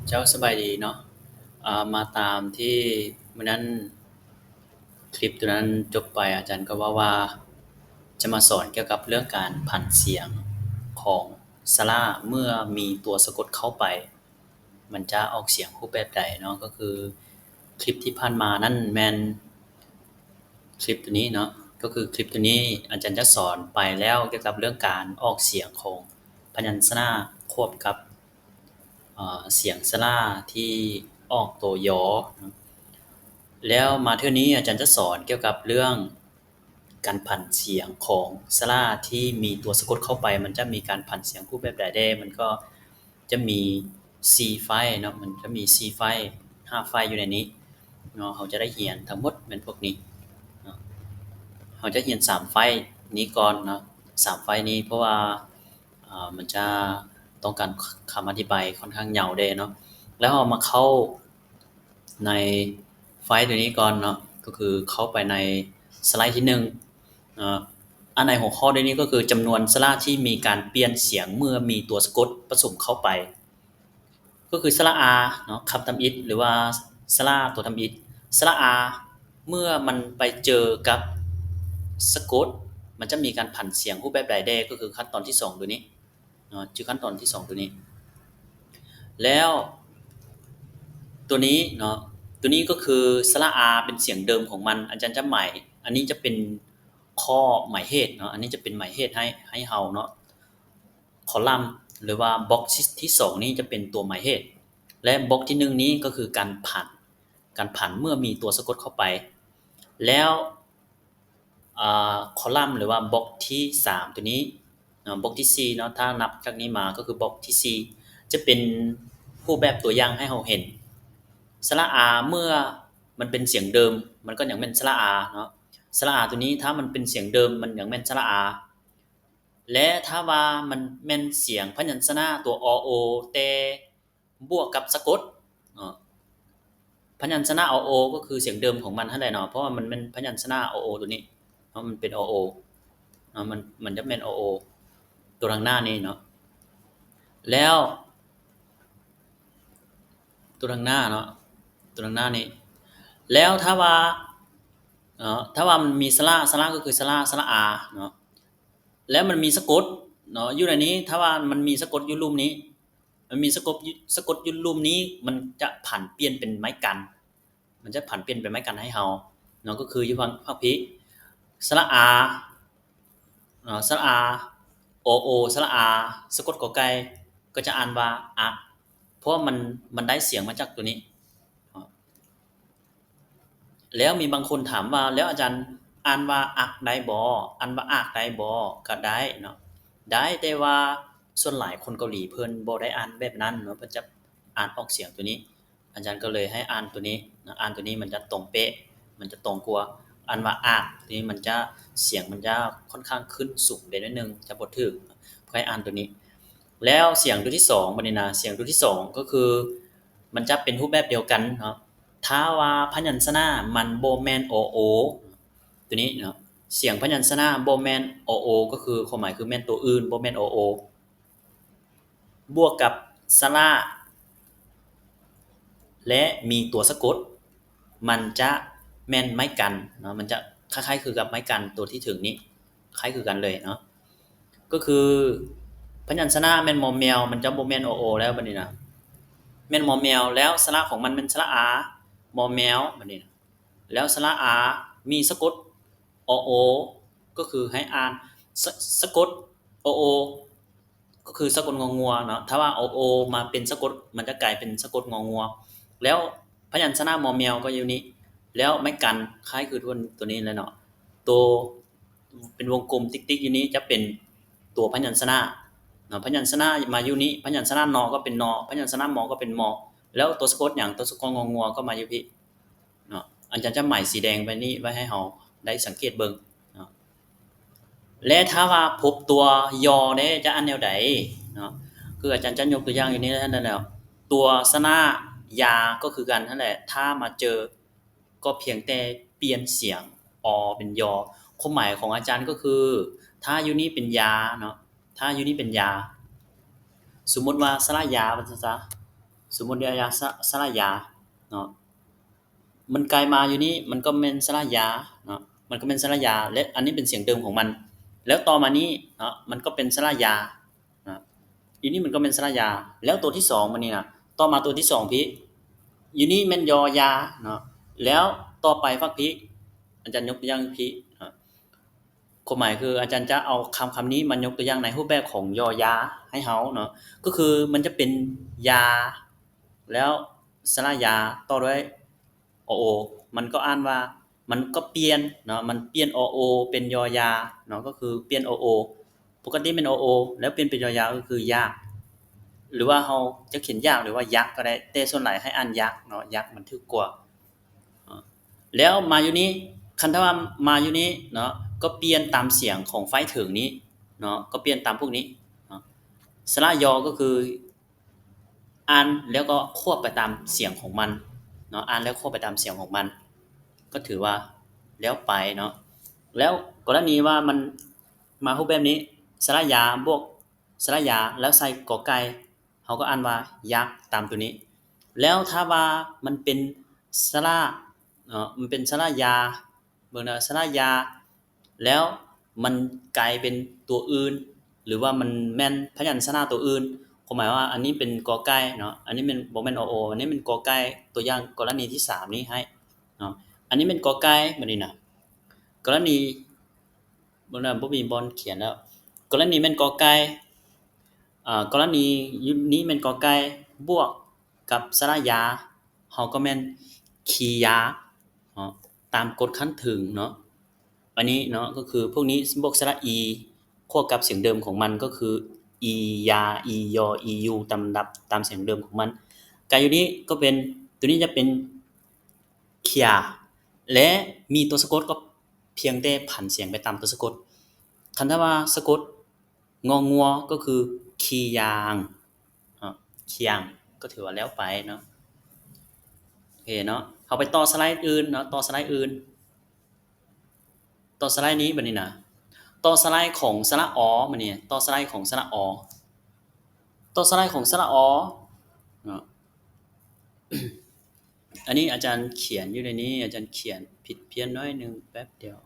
เจ้าสบายดีเนาะมาตามที่มื้อนั้นคลิปตัวนั้นจบไปอาจารย์ก็ว่าจะมาสอนเกี่ยวกับเรื่องการผันเสียงของสระเมื่อมีตัวสะกดเข้าไปมันจะออกเสียงรูปแบบใดเนาะก็คือคลิปที่ผ่านมานั่นแม่นคลิปตัวนี้เนาะก็คือคลิปตัวนี้อาจารย์จะสอนไปแล้วเกี่ยวกับเรื่องการออกเสียงของพยัญชนะควบกับเสียงสระที่ออกตัวยอ แล้วมาเที่ยวนี้อาจารย์จะสอนเกี่ยวกับเรื่องการผันเสียงของสระที่มีตัวสะกดเข้าไปมันจะมีการผันเสียงรูปแบบใดได้มันก็จะมี4ไฟล์เนาะมันจะมี4ไฟล์5ไฟล์อยู่ในนี้เนาะเราจะได้เรียนทั้งหมดเป็นพวกนี้เนาะเราจะเรียน3ไฟล์นี้ก่อนเนาะ3ไฟล์นี้เพราะว่ามันจะต้องการคำอธิบายค่อนข้างยาวเด้เนาะแล้วเรามาเข้าในไฟล์ตัวนี้ก่อนเนาะก็คือเข้าไปในสไลด์ที่1อันในหัวข้อนี้ก็คือจำนวนสระที่มีการเปลี่ยนเสียงเมื่อมีตัวสะกดผสมเข้าไปก็คือสระอาเนาะคำทำอิฐหรือว่าสระตัวทำอิฐสระอาเมื่อมันไปเจอกับสะกดมันจะมีการผันเสียงรูปแบบใดได้ก็คือขั้นตอนที่2ตัวนี้เนาะชื่อขั้นตอนที่2ตัวนี้แล้วตัวนี้เนาะตัวนี้ก็คือสระอาเป็นเสียงเดิมของมันอาจารย์จะหมายอันนี้จะเป็นข้อหมายเหตุเนาะอันนี้จะเป็นหมายเหตุให้เฮาเนาะคอลัมน์หรือว่าบล็อกที่2นี้จะเป็นตัวหมายเหตุและบล็อกที่1นี้ก็คือการผันเมื่อมีตัวสะกดเข้าไปแล้วคอลัมน์หรือว่าบล็อกที่3ตัวนี้บล็อกที่4เนาะถ้านับจากนี้มาก็คือบล็อกที่4จะเป็นรูปแบบตัวอย่างให้เราเห็น สระอาเมื่อมันเป็นเสียงเดิมมันก็อย่างเป็นสระอาเนาะสระอาตัวนี้ถ้ามันเป็นเสียงเดิมมันอย่างเป็นสระอาและถ้าว่ามันแม่นเสียงพยัญชนะตัวอโอแต่บวกกับสะกดเนาะพยัญชนะอโอก็คือเสียงเดิมของมันเท่าใดเนาะเพราะว่ามันเป็นพยัญชนะอโอตัวนี้เนาะมันเป็นอโอเนาะมันจะเป็นอโอตัวทางหน้านี้เนาะแล้วตัวทางหน้าเนาะตัวทางหน้านี้แล้วถ้าว่าถ้าว่ามันมีสระก็คือสระอาเนาะแล้วมันมีสะกดเนาะอยู่ในนี้ถ้าว่ามันมีสะกดอยู่รูปนี้มันมีสะกดอยู่รูปนี้มันจะผันเปลี่ยนเป็นไม้กันมันจะผันเปลี่ยนเป็นไม้กันให้เฮาเนาะก็คืออยู่ภาคพิสระอาสระอาโอโอสระอาสะกดกอไก่ก็จะอ่านว่าอะเพราะมันได้เสียงมาจากตัวนี้ แล้วมีบางคนถามว่าแล้วอาจารย์อ่านว่าอักได้บ่อ่านว่าอักได้บ่ก็ได้เนาะได้แต่ว่าส่วนหลายคนเกาหลีเพิ่นบ่ได้อ่านแบบนั้นเนาะเพิ่นจะอ่านออกเสียงตัวนี้อาจารย์ก็เลยให้อ่านตัวนี้นะอ่านตัวนี้มันจะตรงเป๊ะมันจะตรงกว่าอ่านว่าอักทีนี้มันจะเสียงมันจะค่อนข้างขึ้นสูงได้นิดนึงจะบ่ถูกก็ให้อ่านตัวนี้แล้วเสียงตัวที่2บัดนี้นะเสียงตัวที่2ก็คือมันจะเป็นรูปแบบเดียวกันเนาะ ถ้าว่าพยัญชนะมันบ่แม่นอโอตัวนี้เนาะเสียงพยัญชนะบ่แม่นอโอก็คือความหมายคือแม่นตัวอื่นบ่แม่นอโอบวกกับสระและมีตัวสะกดมันจะแม่นไม้กันเนาะมันจะคล้ายๆคือกับไม้กันตัวที่ถึงนี้คล้ายคือกันเลยเนาะก็คือพยัญชนะแม่นมอมแมวมันจะบ่แม่นอโอแล้วบัดนี้นะแม่นมอมแมวแล้วสระของมันเป็นสระอามอแมวบัดนี้นะ แล้วสระอามีสะกดอโอก็คือให้อ่านสะกดอโอก็คือสะกดงองัวเนาะถ้าว่าอโอมาเป็นสะกดมันจะกลายเป็นสะกดงองัวแล้วพยัญชนะมอแมวก็อยู่นี้แล้วไม้กันคล้ายคือตัวนี้เลยเนาะตัวเป็นวงกลมติ๊กๆอยู่นี้จะเป็นตัวพยัญชนะเนาะพยัญชนะมาอยู่นี้พยัญชนะนอก็เป็นนอพยัญชนะมอก็เป็นมอแล้วตัวสะกดอย่างตัวสะกดงองัวก็มาอยู่พี่เนาะอาจารย์จะหมายสีแดงไปนี่ไว้ให้เราได้สังเกตเบิ่งเนาะและถ้าว่าพบตัวยอเด้จะอ่านแนวใดเนาะคืออาจารย์จะยกตัวอย่างอยู่นี้นั่นแหละตัวสระยาก็คือกันนั่นแหละถ้ามาเจอก็เพียงแต่เปลี่ยนเสียงอเป็นยอความหมายของอาจารย์ก็คือถ้าอยู่นี่เป็นยาเนาะถ้าอยู่นี่เป็นยาสมมุติว่าสระยาว่าซั่นซะ สมมุติว่ายาสระยาเนาะมันกลายมาอยู่นี้มันก็เป็นสระยาเนาะมันก็เป็นสระยาและอันนี้เป็นเสียงเดิมของมันแล้วต่อมานี้เนาะมันก็เป็นสระยานะอยู่นี่มันก็เป็นสระยาแล้วตัวที่สองมันนี่น่ะต่อมาตัวที่สองพี่อยู่นี่แม่นยอยาเนาะแล้วต่อไปฟักพี่อาจารย์ยกตัวอย่างพี่ความหมายคืออาจารย์จะเอาคำนี้มายกตัวอย่างในรูปแบบของยอยาให้เฮาเนาะก็คือมันจะเป็นยาแล้วสระยาต่อด้วยอโอมันก็อ่านว่ามันก็เปลี่ยนเนาะมันเปลี่ยนอโอเป็นยอยาเนาะก็คือเปลี่ยนอโอปกติเป็นอโอแล้วเปลี่ยนเป็นยอยาก็คือยากหรือว่าเฮาจะเขียนยากหรือว่ายักษ์ก็ได้แต่ส่วนหลายให้อ่านยักษ์เนาะยักษ์มันถูกกว่า แล้วมาอยู่นี้คันถ้าว่ามาอยู่นี้เนาะก็เปลี่ยนตามเสียงของไฟล์ถึงนี้เนาะก็เปลี่ยนตามพวกนี้เนาะสระยอก็คืออ่านแล้วก็ควบไปตามเสียงของมันเนาะอ่านแล้วควบไปตามเสียงของมันก็ถือว่าแล้วไปเนาะแล้วกรณีว่ามันมารูปแบบนี้สระยาบวกสระยาแล้วใส่กอไก่เขาก็อ่านว่ายักษ์ตามตัวนี้แล้วถ้าว่ามันเป็นสระมันเป็นสระยาเบิ่งนะสระยาแล้วมันกลายเป็นตัวอื่นหรือว่ามันแม่นพยัญชนะตัวอื่นความหมายว่าอันนี้เป็นกอไก่เนาะอันนี้เป็นบ่แม่นอโออันนี้เป็นกอไก่ตัวอย่างกรณีที่3นี้ให้เนาะอันนี้เป็นกอไก่บัดนี้น่ะกรณีบ่น่ะบ่มีบอนเขียนแล้วกรณีแม่นกอไก่กรณีนี้แม่นกอไก่บวกกับสระยาเฮาก็แม่นคียาเนาะตามกฎขั้นถึงเนาะอันนี้เนาะก็คือพวกนี้บวกสระอีควบกับเสียงเดิมของมันก็คืออียาอียออียูตามดับตามเสียงเดิมของมันกายอยู่นี้ก็เป็นตัวนี้จะเป็นเคียและมีตัวสะกดก็เพียงแต่ผันเสียงไปตามตัวสะกดคันถ้าว่าสะกดงองัวก็คือคียางคียางก็ถือว่าแล้วไปเนาะโอเคเนาะเอาไปต่อสไลด์อื่นเนาะต่อสไลด์อื่นต่อสไลด์นี้บัดนี้นะต่อสไลด์ของสระอบัดนี้ต่อสไลด์ของสระอต่อสไลด์ของสระอเนาะอันนี้อาจารย์เขียนอยู่ในนี้อาจารย์เขียนผิดเพี้ยนน้อยนึงแป๊บเดียว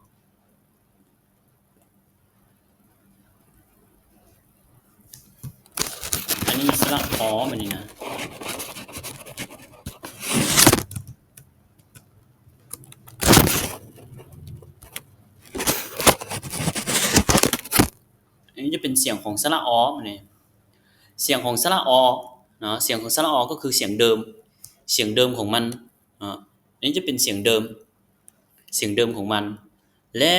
อันนี้สระอบัดนี้นะอันนี้จะเป็นเสียงของสระอบัดนี้เสียงของสระอเนาะเสียงของสระอก็คือเสียงเดิมเสียงเดิมของมันอันนี้จะเป็นเสียงเดิมเสียงเดิมของมันและ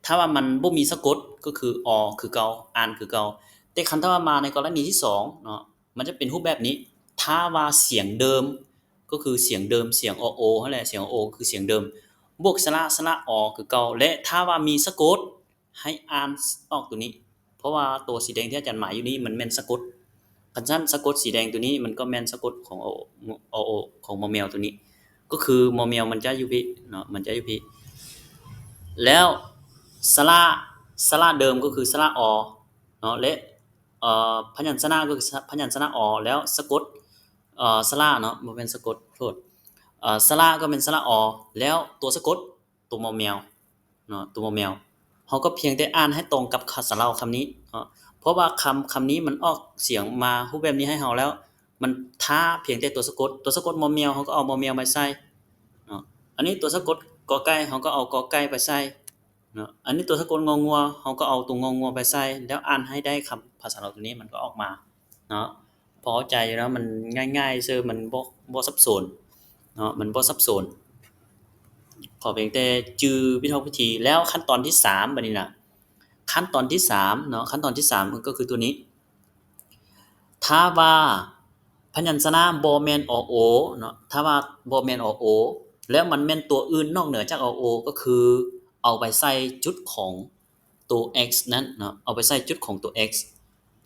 ถ้าว่ามันบ่มีสะกดก็คืออคือเก่าอ่านคือเก่าแต่คันถ้าว่ามาในกรณีที่2เนาะมันจะเป็นรูปแบบนี้ถ้าว่าเสียงเดิมก็คือเสียงเดิมเสียงอโอนั่นแหละเสียงอโอคือเสียงเดิมบวกสระอคือเก่าและถ้าว่ามีสะกดให้อ่านออกตัวนี้เพราะว่าตัวสีแดงที่อาจารย์หมายอยู่นี้มันแม่นสะกดคันซั่นสะกดสีแดงตัวนี้มันก็แม่นสะกดของอโอของมอแมวตัวนี้ก็คือมอแมวมันจะอยู่พี่เนาะมันจะอยู่พี่แล้วสระเดิมก็คือสระอเนาะและพยัญชนะก็คือพยัญชนะอแล้วสะกดสระเนาะบ่แม่นสะกดโทษสระก็เป็นสระอแล้วตัวสะกดตัวมอแมวเนาะตัวมอแมวเราก็เพียงแต่อ่านให้ตรงกับสระคำนี้เนาะเพราะว่าคำนี้มันออกเสียงมารูปแบบนี้ให้เราแล้วมันถ้าเพียงแต่ตัวสะกดมอแมวเราก็เอามอแมวมาใส่เนาะอันนี้ตัวสะกดกอไก่เราก็เอากอไก่ไปใส่เนาะอันนี้ตัวสะกดงองัวเราก็เอาตัวงองัวไปใส่แล้วอ่านให้ได้คำภาษาเราตัวนี้มันก็ออกมาเนาะพอเข้าใจแล้วมันง่ายๆซื่อมันบ่สับสนเนาะมันบ่สับสนขอเพียงแต่จื่อวิธีแล้วขั้นตอนที่3บัดนี้น่ะขั้นตอนที่3เนาะขั้นตอนที่3ก็คือตัวนี้ถ้าว่าพยัญชนะบ่แม่นอโอเนาะถ้าว่าบ่แม่นอโอแล้วมันแม่นตัวอื่นนอกเหนือจากอโอก็คือเอาไปใส่จุดของตัว x นั้นเนาะเอาไปใส่จุดของตัว x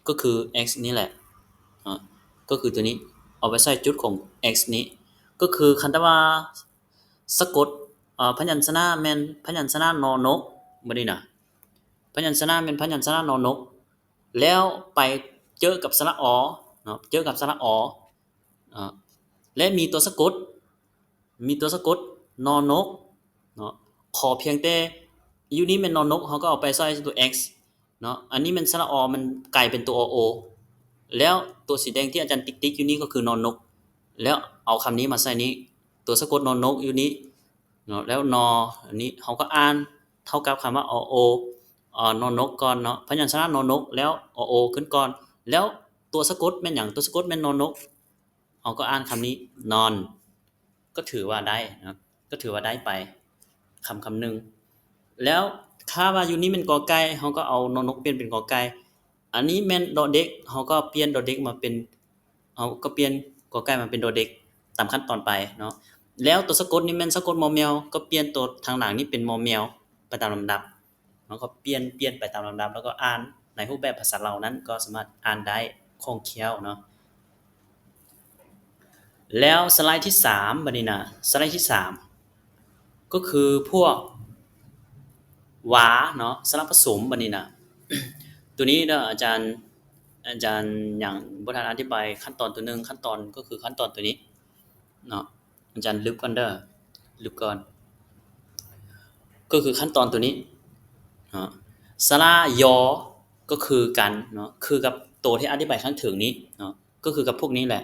ก็คือ x นี่แหละก็คือตัวนี้เอาไปใส่จุดของ x นี้ก็คือคันถ้าว่าสะกดพยัญชนะแม่นพยัญชนะนอนกบ่ได้น่ะพยัญชนะแม่นพยัญชนะนอนกแล้วไปเจอกับสระอเนาะเจอกับสระอ และมีตัวสะกดนอนกเนาะขอเพียงแต่อยู่นี้แม่นนอนนกเขาก็เอาไปใส่ตัว x เนาะอันนี้มันสระอมันกลายเป็นตัวอโอแล้วตัวสีแดงที่อาจารย์ติ๊กๆอยู่นี่ก็คือนอนนกแล้วเอาคำนี้มาใส่นี้ตัวสะกดนอนนกอยู่นี้เนาะแล้วนออันนี้เขาก็อ่านเท่ากับคำว่าอโอนอนนกก่อนเนาะพยัญชนะนอนนกแล้วอโอขึ้นก่อนแล้วตัวสะกดแม่นหยังตัวสะกดแม่นนอนนกเขาก็อ่านคำนี้นอนก็ถือว่าได้นะก็ถือว่าได้ไปคำหนึ่งแล้วถ้าว่าอยู่นี้เป็นกอไก่เขาก็เอานอนนกเปลี่ยนเป็นกอไก่อันนี้แม่นดอเด็กเขาก็เปลี่ยนดอเด็กมาเป็นเขาก็เปลี่ยนกอไก่มาเป็นดอเด็กตามขั้นตอนไปเนาะแล้วตัวสะกดนี่แม่นสะกดมอแมวก็เปลี่ยนตัวทางหลังนี่เป็นมอแมวไปตามลำดับมันก็เปลี่ยนไปตามลำดับแล้วก็อ่านในรูปแบบภาษาเรานั้นก็สามารถอ่านได้คล่องแคล่วเนาะแล้วสไลด์ที่3บัดนี้นะสไลด์ที่3ก็คือพวกหวาเนาะสระผสมบัดนี้นะตัวนี้เด้ออาจารย์อย่างบ่ทันอธิบายขั้นตอนตัวหนึงขั้นตอนก็คือขั้นตอนตัวนี้เนาะอาจารย์ลึกก่อนเด้อลึกก่อนก็คือขั้นตอนตัวนี้เนาะสระยอก็คือกันเนาะคือกับตัวที่อธิบายข้างถึงนี้เนาะก็คือกับพวกนี้แหละ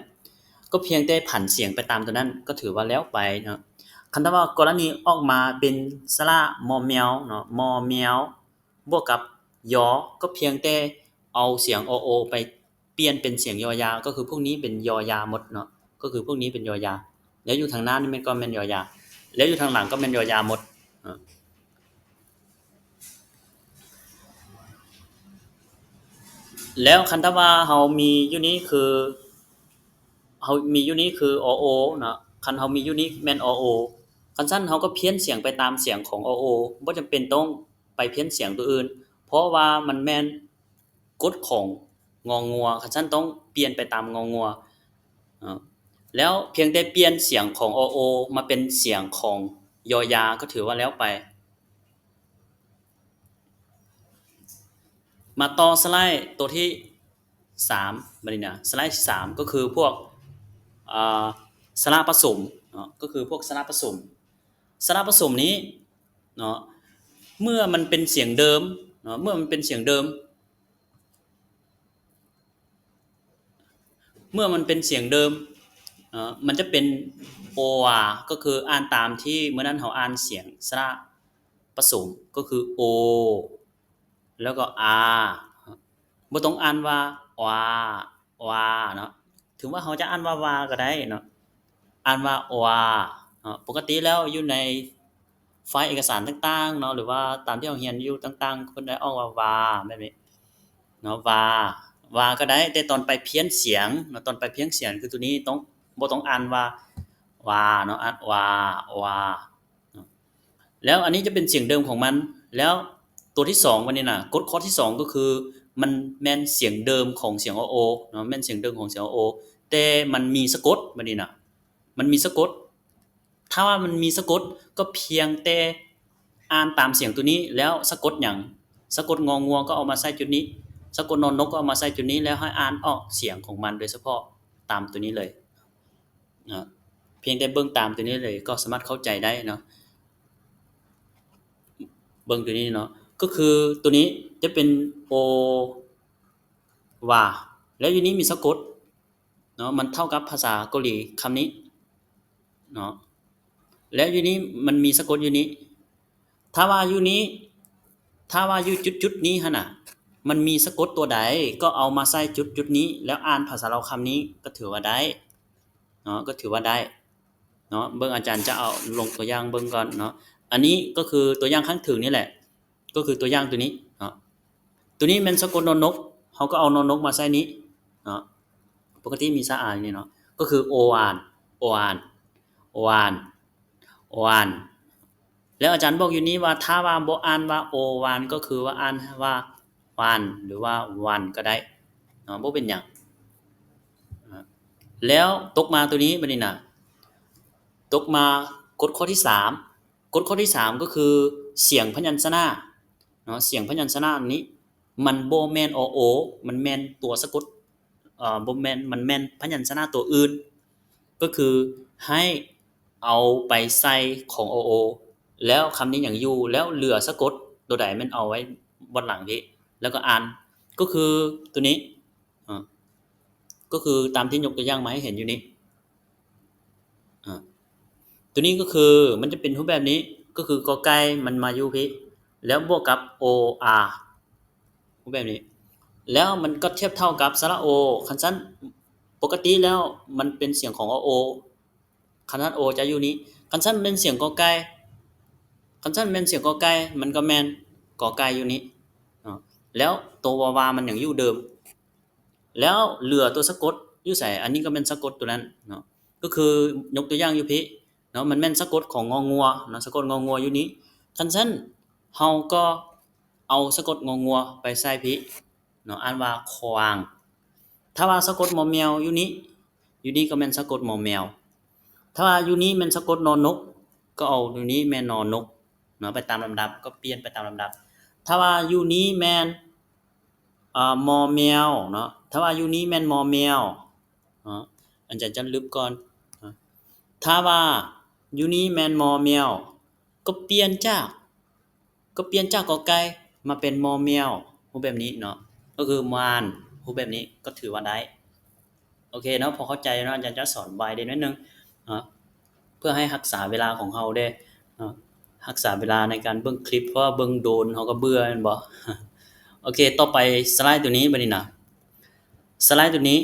ก็เพียงแต่ผันเสียงไปตามตัวนั้นก็ถือว่าแล้วไปเนาะคันถ้าว่ากรณีออกมาเป็นสระมอแมวเนาะมอแมวบวกกับยอก็เพียงแต่เอาเสียงอโอไปเปลี่ยนเป็นเสียงยอยาก็คือพวกนี้เป็นยอยาหมดเนาะก็คือพวกนี้เป็นยอยาแล้วอยู่ทางหน้านี่มันก็แม่นยอยาแล้วอยู่ทางหลังก็แม่นยอยาหมดเนาะแล้วคันถ้าว่าเฮามีอยู่นี้คือเฮามีอยู่นี้คืออโอเนาะคันเฮามีอยู่นี้แม่นอโอคันซั่นเฮาก็เพี้ยนเสียงไปตามเสียงของอโอบ่จำเป็นต้องไปเพี้ยนเสียงตัวอื่นเพราะว่ามันแม่นกฎของงองัวคันซั่นต้องเปลี่ยนไปตามงองัวเนาะแล้วเพียงแต่เปลี่ยนเสียงของอโอมาเป็นเสียงของยอยาก็ถือว่าแล้วไปมาต่อสไลด์ตัวที่3บัดนี้นะสไลด์ที่3ก็คือพวก อ่าสระผสมเนาะก็คือพวกสระผสมสระผสมนี้เนาะเมื่อมันเป็นเสียงเดิมเนาะเมื่อมันเป็นเสียงเดิมเมื่อมันเป็นเสียงเดิมมันจะเป็นโออาก็คืออ่านตามที่เมื่อนั้นเราอ่านเสียงสระผสมก็คือโอแล้วก็อาบ่ต้องอ่านว่าวาวาเนาะถึงว่าเขาจะอ่านว่าวาก็ได้เนาะอ่านว่าวาปกติแล้วอยู่ใน ไฟล์เอกสารต่างๆเนาะหรือว่าตามที่เราเรียนอยู่ต่างๆเพิ่นได้ออกว่าวาแบบนี้เนาะวาก็ได้แต่ตอนไปเพี้ยนเสียงเนาะตอนไปเพี้ยนเสียงคือตัวนี้ต้องบ่ต้องอ่านว่าวาเนาะอ่านวาเนาะแล้วอันนี้จะเป็นเสียงเดิมของมันแล้วตัวที่2วันนี้น่ะกฎข้อที่2ก็คือมันแม่นเสียงเดิมของเสียงอโอเนาะแม่นเสียงเดิมของเสียงอโอแต่มันมีสะกดบัดนี้น่ะมันมีสะกด ถ้าว่ามันมีสะกดก็เพียงแต่อ่านตามเสียงตัวนี้แล้วสะกดหยังสะกดงองัวก็เอามาใส่จุดนี้สะกดนอนนกก็เอามาใส่จุดนี้แล้วให้อ่านออกเสียงของมันโดยเฉพาะตามตัวนี้เลยนะเพียงแต่เบิ่งตามตัวนี้เลยก็สามารถเข้าใจได้เนาะเบิ่งตัวนี้เนาะก็คือตัวนี้จะเป็นโอวาแล้วอยู่นี้มีสะกดเนาะมันเท่ากับภาษาเกาหลีคำนี้เนาะแล้วอยู่นี้มันมีสะกดอยู่นี้ถ้าว่าอยู่นี้ถ้าว่าอยู่จุดๆนี้หั่นน่ะมันมีสะกดตัวใดก็เอามาใส่จุดๆนี้แล้วอ่านภาษาเราคำนี้ก็ถือว่าได้เนาะก็ถือว่าได้เนาะเบิ่งอาจารย์จะเอาลงตัวอย่างเบิ่งก่อนเนาะอันนี้ก็คือตัวอย่างข้างถึงนี่แหละก็คือตัวอย่างตัวนี้เนาะตัวนี้มันสะกดนอนนกเขาก็เอานอนนกมาใส่นี้เนาะปกติมีสระอานี่เนาะก็คือโออานโออานโออานโออาน แล้วอาจารย์บอกอยู่นี้ว่าถ้าว่าบ่อ่านว่าโอวานก็คือว่าอ่านว่าวานหรือว่าวันก็ได้เนาะบ่เป็นหยังแล้วตกมาตัวนี้บัดนี้น่ะตกมากฎข้อที่3กฎข้อที่3ก็คือเสียงพยัญชนะเนาะเสียงพยัญชนะนี้มันบ่แม่นอมันแม่นตัวสะกดบ่แม่นมันแม่นพยัญชนะตัวอื่น ก็คือให้เอาไปใส่ของโอโอแล้วคำนี้อย่างอยู่แล้วเหลือสะกดตัวใดมันเอาไว้บนหลังพี่แล้วก็อ่านก็คือตัวนี้อ่าก็คือตามที่ยกตัวอย่างมาให้เห็นอยู่นี้อ่าตัวนี้ก็คือมันจะเป็นรูปแบบนี้ก็คือกอไก่มันมาอยู่พี่แล้วบวกกับ OR รูปแบบนี้แล้วมันก็เทียบเท่ากับสระโอคันสั้นปกติแล้วมันเป็นเสียงของโอคันสั้นโอจะอยู่นี้คันสั้นเป็นเสียงกอไก่คันสั้นเป็นเสียงกอไก่มันก็แมนกอไก่อยู่นี้แล้วตัววาวามันอย่างอยู่เดิมแล้วเหลือตัวสะกดอยู่ใส่อันนี้ก็เป็นสะกดตัวนั้นเนาะก็คือยกตัวอย่างอยู่พี่เนาะมันแม่นสะกดของงองัวเนาะสะกดงองัวอยู่นี้คันสั้นเฮาก็เอาสะกดงองัวไปใส่พี่เนาะอ่านว่าควางถ้าว่าสะกดมอแมวอยู่นี้อยู่นี้ก็แม่นสะกดมอแมวถ้าว่าอยู่นี้แม่นสะกดนอนนกก็เอาอยู่นี้แม่นนอนนกเนาะไปตามลำดับก็เปลี่ยนไปตามลำดับถ้าว่าอยู่นี้แม่นมอแมวเนาะถ้าว่าอยู่นี้แม่นมอแมวเนาะอันจะลึกก่อนถ้าว่าอยู่นี้แม่นมอแมวก็เปลี่ยนจากกอไก่มาเป็นมอแมวรูปแบบนี้เนาะก็คือมานรูปแบบนี้ก็ถือว่าได้โอเคเนาะพอเข้าใจเนาะอาจารย์จะสอนไว้ได้นิดนึงเนาะเพื่อให้รักษาเวลาของเราได้เนาะรักษาเวลาในการเบิ่งคลิปเพราะว่าเบิ่งโดนเขาก็เบื่อแม่นบ่ โอเคต่อไปสไลด์ตัวนี้บัดนี้นะสไลด์ตัวนี้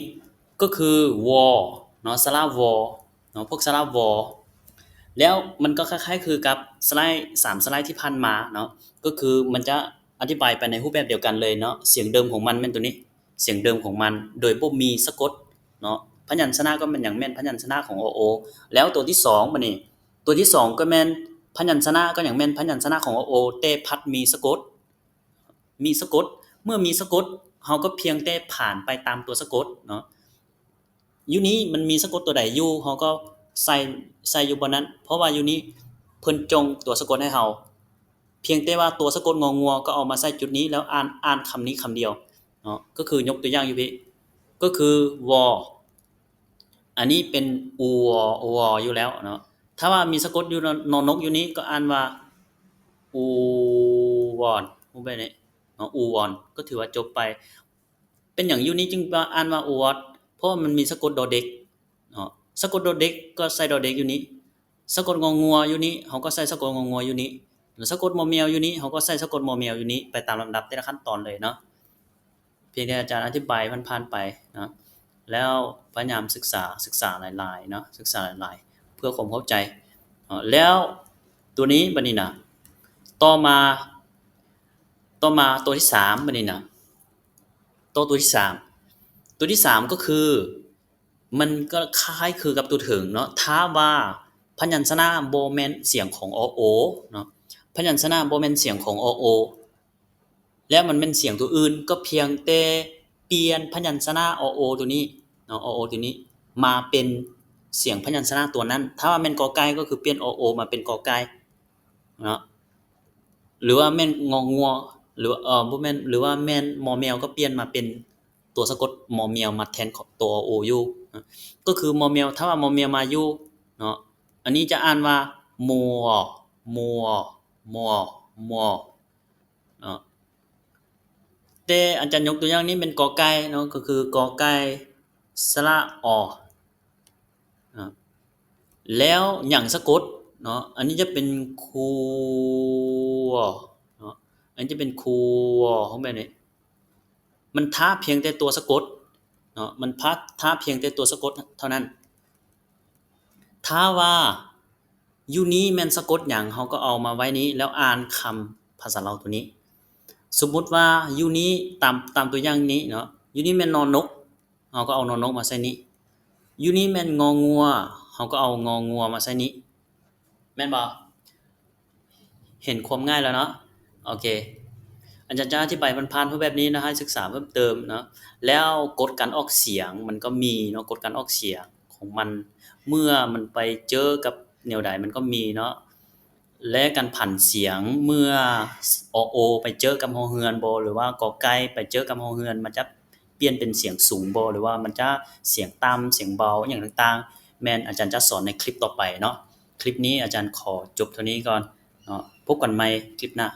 ก็คือ wall เนาะสระ wall เนาะพวกสระ wall แล้วมันก็คล้ายๆคือกับสไลด์3สไลด์ที่ผ่านมาเนาะก็คือมันจะอธิบายไปในรูปแบบเดียวกันเลยเนาะเสียงเดิมของมันแม่นตัวนี้เสียงเดิมของมันโดยบ่มีสะกดเนาะพยัญชนะก็เป็นอย่างแม่นพยัญชนะของโอโอแล้วตัวที่2บัดนี้ตัวที่2ก็แม่นพยัญชนะก็อย่างแม่นพยัญชนะของโอโอแต่พัดมีสะกดเมื่อมีสะกดเราก็เพียงแต่ผ่านไปตามตัวสะกดเนาะอยู่นี้มันมีสะกดตัวใดอยู่เราก็ใส่อยู่บนนั้นเพราะว่าอยู่นี้เพิ่นจงตัวสะกดให้เราเพียงแต่ว่าตัวสะกดงองัวก็เอามาใส่จุดนี้แล้วอ่านคำนี้คำเดียวเนาะก็คือยกตัวอย่างอยู่พี่ก็คือวออันนี้เป็นอูวออยู่แล้วเนาะถ้าว่ามีสะกดอยู่นอนกอยู่นี้ก็อ่านว่าอูวอนฮู้ไปนี่เนาะอูวอนก็ถือว่าจบไปเป็นอย่างอยู่นี้จึงว่าอ่านว่าอูวอดเพราะมันมีสะกดดอเด็กเนาะสะกดดอเด็กก็ใส่ดอเด็กอยู่นี้สะกดงองัวอยู่นี้เฮาก็ใส่สะกดงองัวอยู่นี้สะกดมอแมวอยู่นี้เฮาก็ใส่สะกดมอแมวอยู่นี้ไปตามลำดับแต่ละขั้นตอนเลยเนาะเพียงแต่อาจารย์อธิบายผ่านๆไปนะแล้วพยายามศึกษาหลายๆเนาะศึกษาหลายๆเพื่อความเข้าใจแล้วตัวนี้บัดนี้น่ะต่อมาตัวที่3บัดนี้น่ะตัวที่3ตัวที่3ก็คือมันก็คล้ายคือกับตัวถึงเนาะถ้าว่าพยัญชนะบ่แม่นเสียงของอโอเนาะพยัญชนะบ่แม่นเสียงของอโอแล้วมันเป็นเสียงตัวอื่นก็เพียงแต่เปลี่ยนพยัญชนะอโอตัวนี้เนาะอโอตัวนี้มาเป็นเสียงพยัญชนะตัวนั้นถ้าว่าแม่นกอไก่ก็คือเปลี่ยนอโอมาเป็นกอไก่เนาะหรือว่าแม่นงองัวหรือบ่แม่นหรือว่าแม่นมอแมวก็เปลี่ยนมาเป็นตัวสะกดมอแมวมาแทนของตัวโออยู่ก็คือมอแมวถ้าว่ามอแมวมาอยู่เนาะอันนี้จะอ่านว่ามัวมัวมัวมัวเนาะแต่อาจารย์ยกตัวอย่างนี้เป็นกอไก่เนาะก็คือกอไก่สระอเนาะแล้วหยังสะกดเนาะอันนี้จะเป็นคูเนาะอันนี้จะเป็นคูของแบบนี้มันท้าเพียงแต่ตัวสะกดเนาะมันท้าเพียงแต่ตัวสะกดเท่านั้นถ้าว่าอยู่นี้แม่นสะกดหยังเราก็เอามาไว้นี้แล้วอ่านคำภาษาลาวตัวนี้สมมุติว่าอยู่นี้ตามตัวอย่างนี้เนาะอยู่นี้แม่นนอนนกเราก็เอานอนนกมาใส่นี้อยู่นี้แม่นงองัวเราก็เอางองัวมาใส่นี้แม่นบ่เห็นความง่ายแล้วเนาะโอเคอาจารย์จะอธิบายผ่านๆเพื่อแบบนี้นะให้ศึกษาเพิ่มเติมเนาะแล้วกฎการออกเสียงมันก็มีเนาะกฎการออกเสียงของมันเมื่อมันไปเจอกับแนวใดมันก็มีเนาะและการผันเสียงเมื่ออโอไปเจอกับฮอเฮือนบ่หรือว่ากอไก่ไปเจอกับฮอเฮือนมันจะเปลี่ยนเป็นเสียงสูงบ่หรือว่ามันจะเสียงต่ำเสียงเบาอหยังต่างๆ แม่นอาจารย์จะสอนในคลิปต่อไปเนาะคลิปนี้อาจารย์ขอจบเท่านี้ก่อนเนาะพบกันใหม่คลิปหน้า